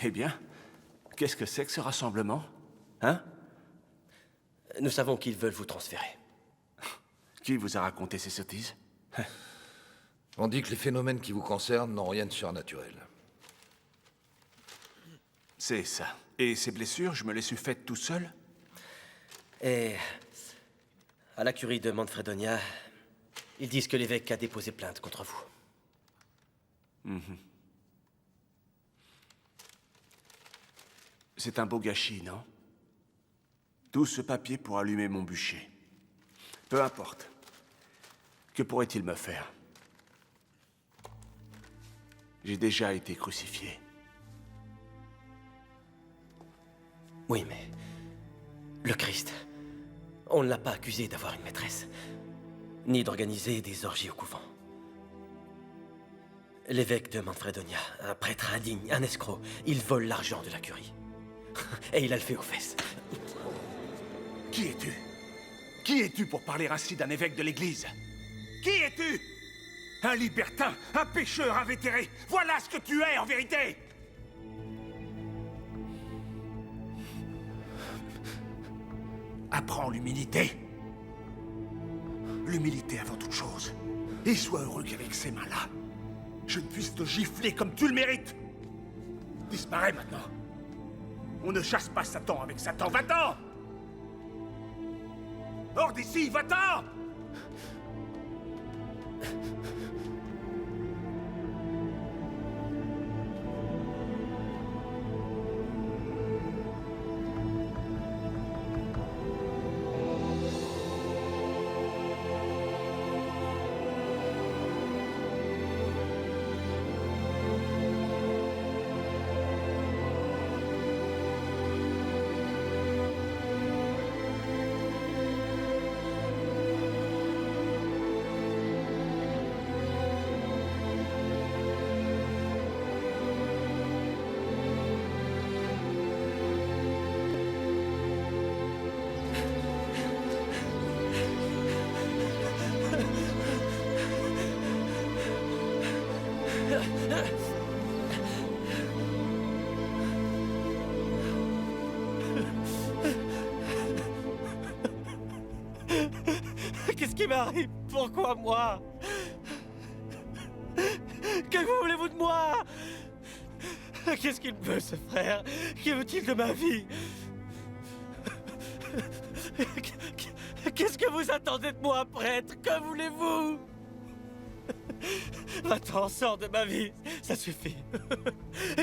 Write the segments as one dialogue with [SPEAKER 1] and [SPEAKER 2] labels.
[SPEAKER 1] Eh bien, qu'est-ce que c'est que ce rassemblement? Hein?
[SPEAKER 2] Nous savons qu'ils veulent vous transférer.
[SPEAKER 1] Qui vous a raconté ces sottises?
[SPEAKER 3] On dit que les phénomènes qui vous concernent n'ont rien de surnaturel.
[SPEAKER 1] C'est ça. Et ces blessures, je me les suis faites tout seul?
[SPEAKER 2] Et à la curie de Manfredonia, ils disent que l'évêque a déposé plainte contre vous.
[SPEAKER 1] C'est un beau gâchis, non? Tout ce papier pour allumer mon bûcher. Peu importe. Que pourrait-il me faire? J'ai déjà été crucifié.
[SPEAKER 2] Oui, mais le Christ, on ne l'a pas accusé d'avoir une maîtresse, ni d'organiser des orgies au couvent. L'évêque de Manfredonia, un prêtre indigne, un escroc, il vole l'argent de la curie. Et il a le fait aux fesses.
[SPEAKER 1] Qui es-tu? Qui es-tu pour parler ainsi d'un évêque de l'Église? Qui es-tu? Un libertin, un pécheur invétéré. Voilà ce que tu es en vérité! Apprends l'humilité. L'humilité avant toute chose. Et sois heureux qu'avec ces mains-là, je ne puisse te gifler comme tu le mérites. Disparais maintenant. On ne chasse pas Satan avec Satan. Va-t'en! Hors d'ici, va-t'en!
[SPEAKER 2] Qu'est-ce qui m'arrive? Pourquoi moi? Que voulez-vous de moi? Qu'est-ce qu'il veut, ce frère? Que veut-il de ma vie? Qu'est-ce que vous attendez de moi, prêtre? Que voulez-vous? Va-t'en, sors de ma vie, ça suffit.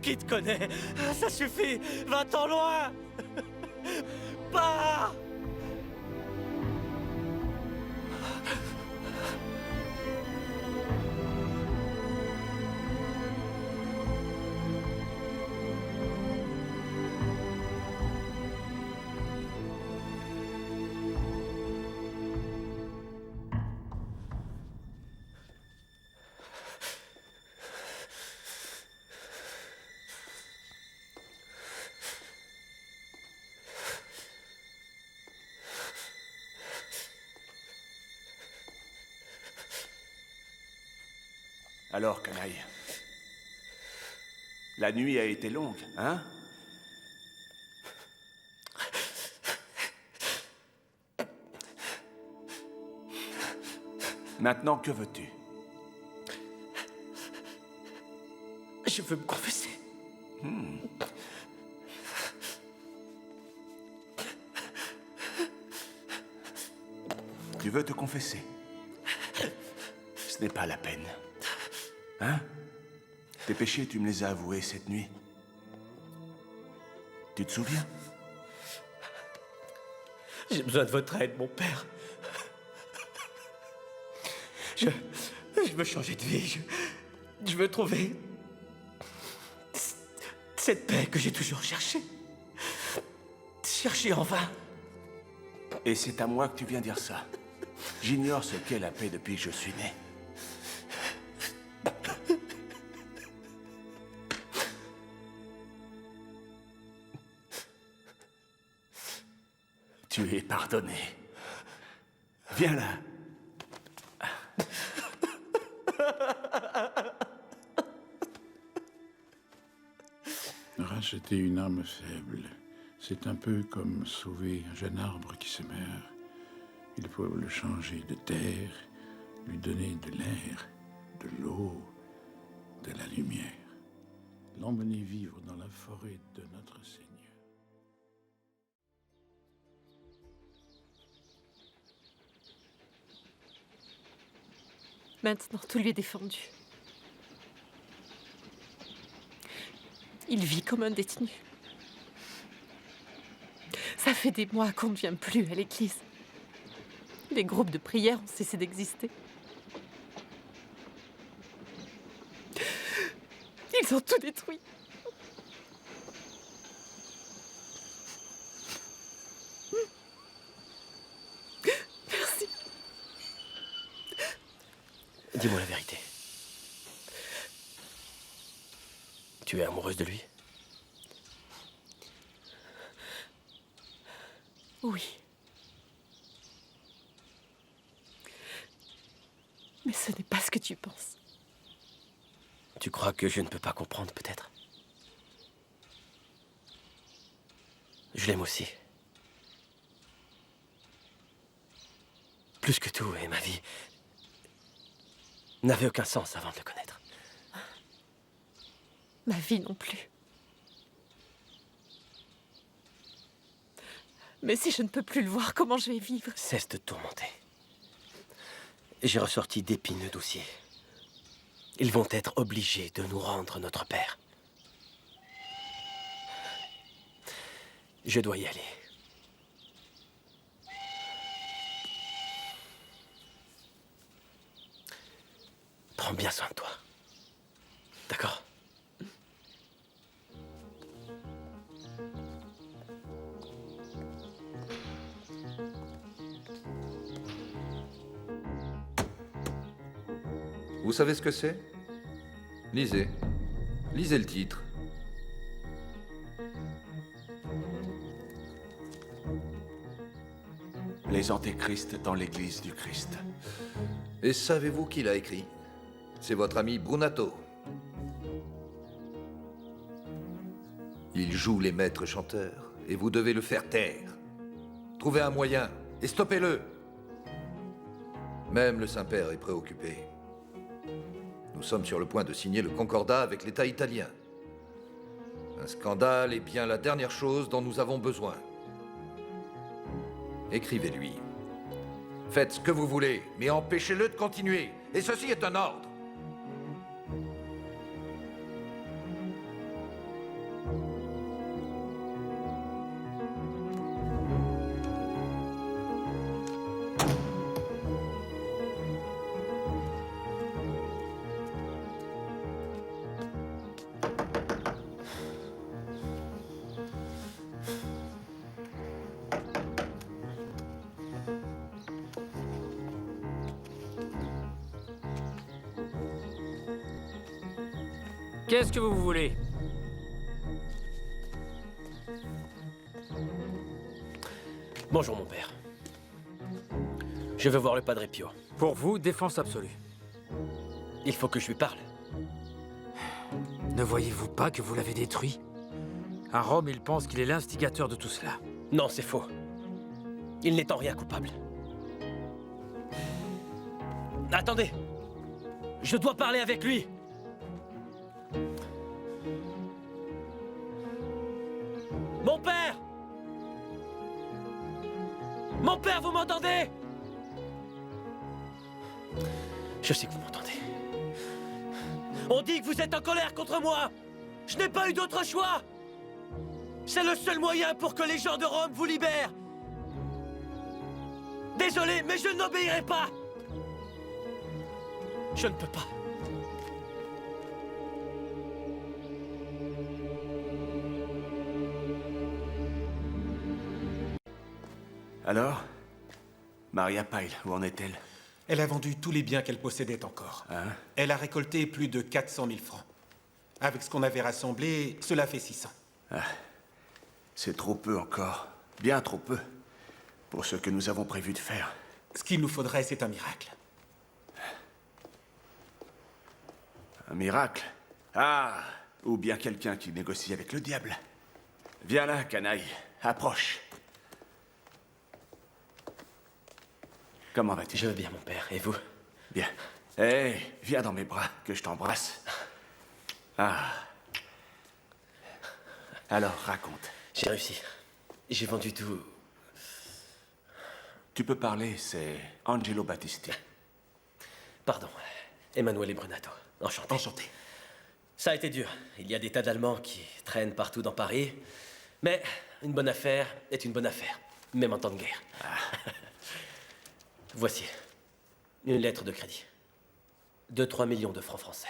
[SPEAKER 2] Qui te connaît? Ça suffit, va-t'en loin. Pars!
[SPEAKER 1] Alors, canaille, la nuit a été longue, hein? Maintenant, que veux-tu?
[SPEAKER 2] Je veux me confesser.
[SPEAKER 1] Tu veux te confesser? Ce n'est pas la peine. Hein? Tes péchés, tu me les as avoués cette nuit. Tu te souviens?
[SPEAKER 2] J'ai besoin de votre aide, mon père. Je veux changer de vie. Je veux trouver cette paix que j'ai toujours cherchée. Cherchée en vain.
[SPEAKER 1] Et c'est à moi que tu viens dire ça. J'ignore ce qu'est la paix depuis que je suis né. Tu es pardonné. Viens là.
[SPEAKER 4] Racheter une âme faible, c'est un peu comme sauver un jeune arbre qui se meurt. Il faut le changer de terre, lui donner de l'air, de l'eau, de la lumière. L'emmener vivre dans la forêt de notre Seigneur.
[SPEAKER 5] Maintenant, tout lui est défendu. Il vit comme un détenu. Ça fait des mois qu'on ne vient plus à l'église. Les groupes de prière ont cessé d'exister. Ils ont tout détruit. Merci.
[SPEAKER 2] Dis-moi la vérité. Tu es amoureuse de lui?
[SPEAKER 5] Oui. Mais ce n'est pas ce que tu penses.
[SPEAKER 2] Tu crois que je ne peux pas comprendre, peut-être? Je l'aime aussi. Plus que tout, et ma vie n'avait aucun sens avant de le connaître.
[SPEAKER 5] Ma vie non plus. Mais si je ne peux plus le voir, comment je vais vivre?
[SPEAKER 2] Cesse de te tourmenter. J'ai ressorti d'épineux dossiers. Ils vont être obligés de nous rendre notre père. Je dois y aller. Prends bien soin de toi. D'accord?
[SPEAKER 3] Vous savez ce que c'est? Lisez. Lisez le titre.
[SPEAKER 1] Les antéchrists dans l'église du Christ.
[SPEAKER 3] Et savez-vous qui l'a écrit? C'est votre ami Brunato. Il joue les maîtres chanteurs, et vous devez le faire taire. Trouvez un moyen, et stoppez-le. Même le Saint-Père est préoccupé. Nous sommes sur le point de signer le concordat avec l'État italien. Un scandale est bien la dernière chose dont nous avons besoin. Écrivez-lui. Faites ce que vous voulez, mais empêchez-le de continuer. Et ceci est un ordre.
[SPEAKER 6] Qu'est-ce que vous voulez?
[SPEAKER 2] Bonjour, mon père. Je veux voir le Padre Pio.
[SPEAKER 6] Pour vous, défense absolue.
[SPEAKER 2] Il faut que je lui parle.
[SPEAKER 6] Ne voyez-vous pas que vous l'avez détruit? À Rome, il pense qu'il est l'instigateur de tout cela.
[SPEAKER 2] Non, c'est faux. Il n'est en rien coupable. Attendez! Je dois parler avec lui! Mon père! Mon père, vous m'entendez? Je sais que vous m'entendez. On dit que vous êtes en colère contre moi! Je n'ai pas eu d'autre choix! C'est le seul moyen pour que les gens de Rome vous libèrent! Désolé, mais je n'obéirai pas! Je ne peux pas.
[SPEAKER 1] Alors? Maria Pyle, où en est-elle?
[SPEAKER 7] Elle a vendu tous les biens qu'elle possédait encore.
[SPEAKER 1] Hein?
[SPEAKER 7] Elle a récolté plus de 400 000 francs. Avec ce qu'on avait rassemblé, cela fait 600.
[SPEAKER 1] Ah, c'est trop peu encore. Bien trop peu. Pour ce que nous avons prévu de faire.
[SPEAKER 7] Ce qu'il nous faudrait, c'est un miracle.
[SPEAKER 1] Un miracle? Ah, Ou bien quelqu'un qui négocie avec le diable. Viens là, canaille. Approche. Comment vas-tu?
[SPEAKER 2] Je vais bien, mon père. Et vous?
[SPEAKER 1] Bien. Hé, viens dans mes bras, que je t'embrasse. Ah. Alors, raconte.
[SPEAKER 2] J'ai réussi. J'ai vendu tout.
[SPEAKER 1] Tu peux parler, c'est Angelo Battisti.
[SPEAKER 2] Pardon. Emanuele Brunato. Enchanté.
[SPEAKER 1] Enchanté.
[SPEAKER 2] Ça a été dur. Il y a des tas d'Allemands qui traînent partout dans Paris. Mais une bonne affaire est une bonne affaire, même en temps de guerre. Voici. Une lettre de crédit. 2-3 millions de francs français.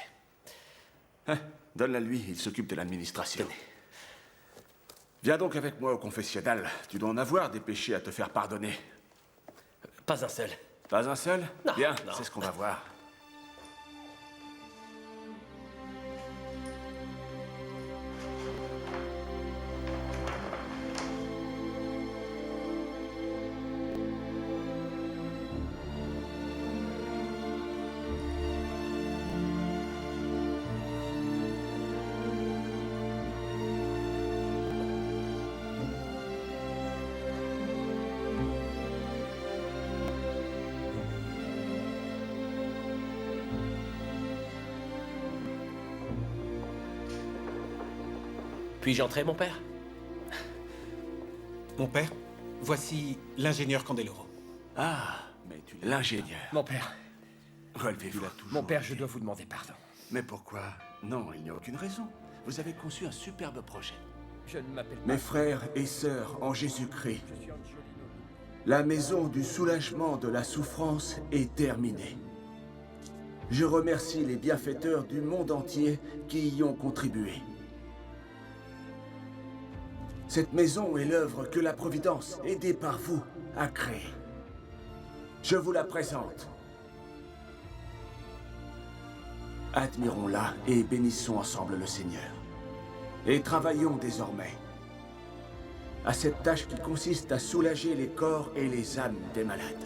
[SPEAKER 1] Hein, donne-la lui, il s'occupe de l'administration.
[SPEAKER 2] Tenez.
[SPEAKER 1] Viens donc avec moi au confessionnal. Tu dois en avoir des péchés à te faire pardonner.
[SPEAKER 2] Pas un seul.
[SPEAKER 1] Pas un seul?
[SPEAKER 2] Non,
[SPEAKER 1] Bien,
[SPEAKER 2] non.
[SPEAKER 1] c'est ce qu'on va voir.
[SPEAKER 2] Puis-je entrer, mon père?
[SPEAKER 7] Mon père, voici l'ingénieur Candeloro.
[SPEAKER 1] Ah, mais tu l'es l'ingénieur.
[SPEAKER 8] Mon père,
[SPEAKER 1] Relevez-vous.
[SPEAKER 8] mon père, je dois vous demander pardon.
[SPEAKER 1] Mais pourquoi? Non, il n'y a aucune raison. Vous avez conçu un superbe projet.
[SPEAKER 8] Je ne m'appelle pas...
[SPEAKER 9] Mes frères et sœurs en Jésus-Christ, la maison du soulagement de la souffrance est terminée. Je remercie les bienfaiteurs du monde entier qui y ont contribué. Cette maison est l'œuvre que la Providence, aidée par vous, a créée. Je vous la présente. Admirons-la et bénissons ensemble le Seigneur. Et travaillons désormais à cette tâche qui consiste à soulager les corps et les âmes des malades.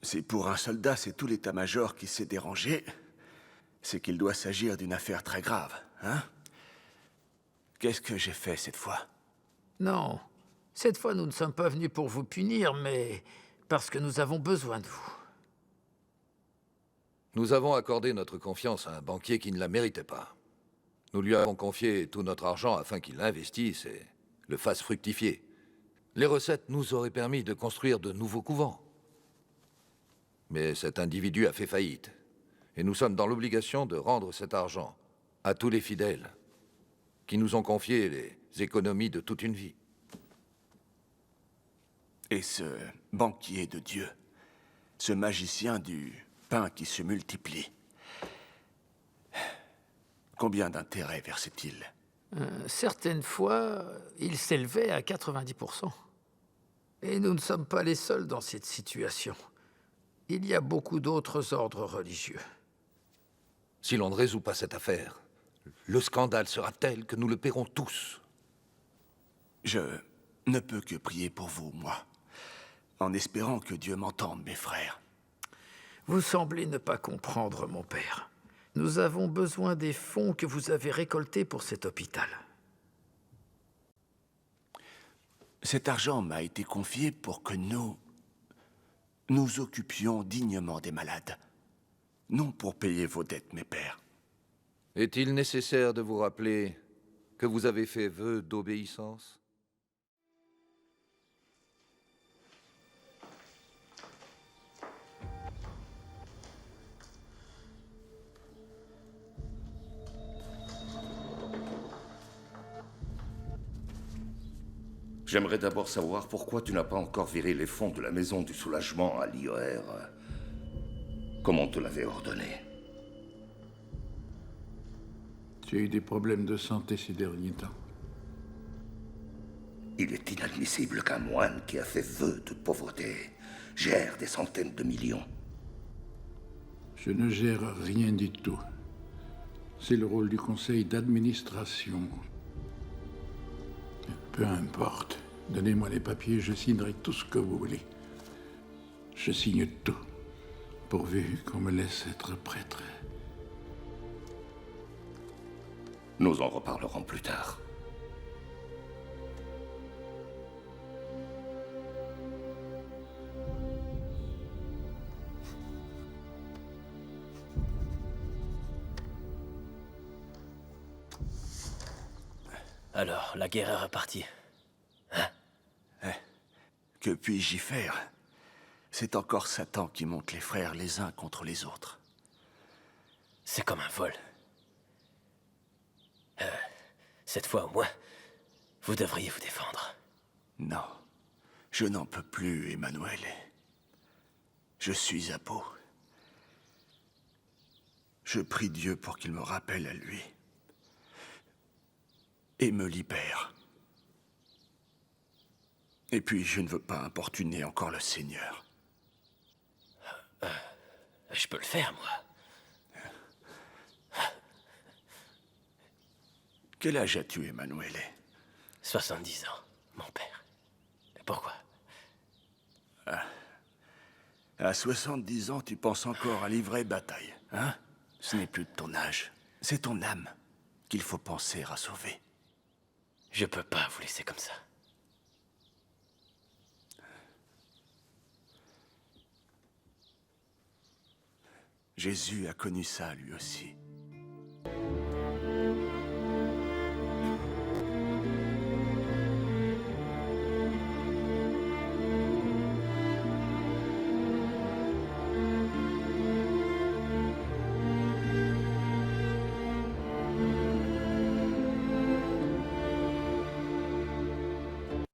[SPEAKER 1] Si pour un soldat, c'est tout l'état-major qui s'est dérangé, c'est qu'il doit s'agir d'une affaire très grave, hein? Qu'est-ce que j'ai fait cette fois?
[SPEAKER 6] Non. Cette fois, nous ne sommes pas venus pour vous punir, mais parce que nous avons besoin de vous.
[SPEAKER 3] Nous avons accordé notre confiance à un banquier qui ne la méritait pas. Nous lui avons confié tout notre argent afin qu'il l'investisse et le fasse fructifier. Les recettes nous auraient permis de construire de nouveaux couvents. Mais cet individu a fait faillite. Et nous sommes dans l'obligation de rendre cet argent à tous les fidèles qui nous ont confié les économies de toute une vie.
[SPEAKER 1] Et ce banquier de Dieu, ce magicien du pain qui se multiplie, combien d'intérêt versait-il?
[SPEAKER 6] Certaines fois, il s'élevait à 90%. Et nous ne sommes pas les seuls dans cette situation. Il y a beaucoup d'autres ordres religieux.
[SPEAKER 3] Si l'on ne résout pas cette affaire, le scandale sera tel que nous le paierons tous.
[SPEAKER 1] Je ne peux que prier pour vous, moi, en espérant que Dieu m'entende, mes frères.
[SPEAKER 6] Vous semblez ne pas comprendre, mon père. Nous avons besoin des fonds que vous avez récoltés pour cet hôpital.
[SPEAKER 1] Cet argent m'a été confié pour que nous occupions dignement des malades. Non pour payer vos dettes, mes pères.
[SPEAKER 3] Est-il nécessaire de vous rappeler que vous avez fait vœu d'obéissance?
[SPEAKER 10] J'aimerais d'abord savoir pourquoi tu n'as pas encore viré les fonds de la maison du soulagement à l'IOR, comme on te l'avait ordonné.
[SPEAKER 4] Tu as eu des problèmes de santé ces derniers temps.
[SPEAKER 10] Il est inadmissible qu'un moine qui a fait vœu de pauvreté gère des centaines de millions.
[SPEAKER 4] Je ne gère rien du tout. C'est le rôle du conseil d'administration. Peu importe. Donnez-moi les papiers, je signerai tout ce que vous voulez. Je signe tout, pourvu qu'on me laisse être prêtre.
[SPEAKER 10] Nous en reparlerons plus tard.
[SPEAKER 2] Alors, la guerre est repartie. Hein?
[SPEAKER 1] Que puis-je y faire? C'est encore Satan qui monte les frères les uns contre les autres.
[SPEAKER 2] C'est comme un vol. Cette fois au moins, vous devriez vous défendre.
[SPEAKER 1] Non, je n'en peux plus, Emmanuel. Je suis à bout. Je prie Dieu pour qu'il me rappelle à lui. Et me libère. Et puis, je ne veux pas importuner encore le Seigneur.
[SPEAKER 2] Je peux le faire, moi.
[SPEAKER 1] Quel âge as-tu, Emmanuel?
[SPEAKER 2] 70 ans, mon père. Et pourquoi?
[SPEAKER 1] À 70 ans, tu penses encore à livrer bataille, hein? Ce n'est plus de ton âge. C'est ton âme qu'il faut penser à sauver.
[SPEAKER 2] Je peux pas vous laisser comme ça.
[SPEAKER 1] Jésus a connu ça, lui aussi.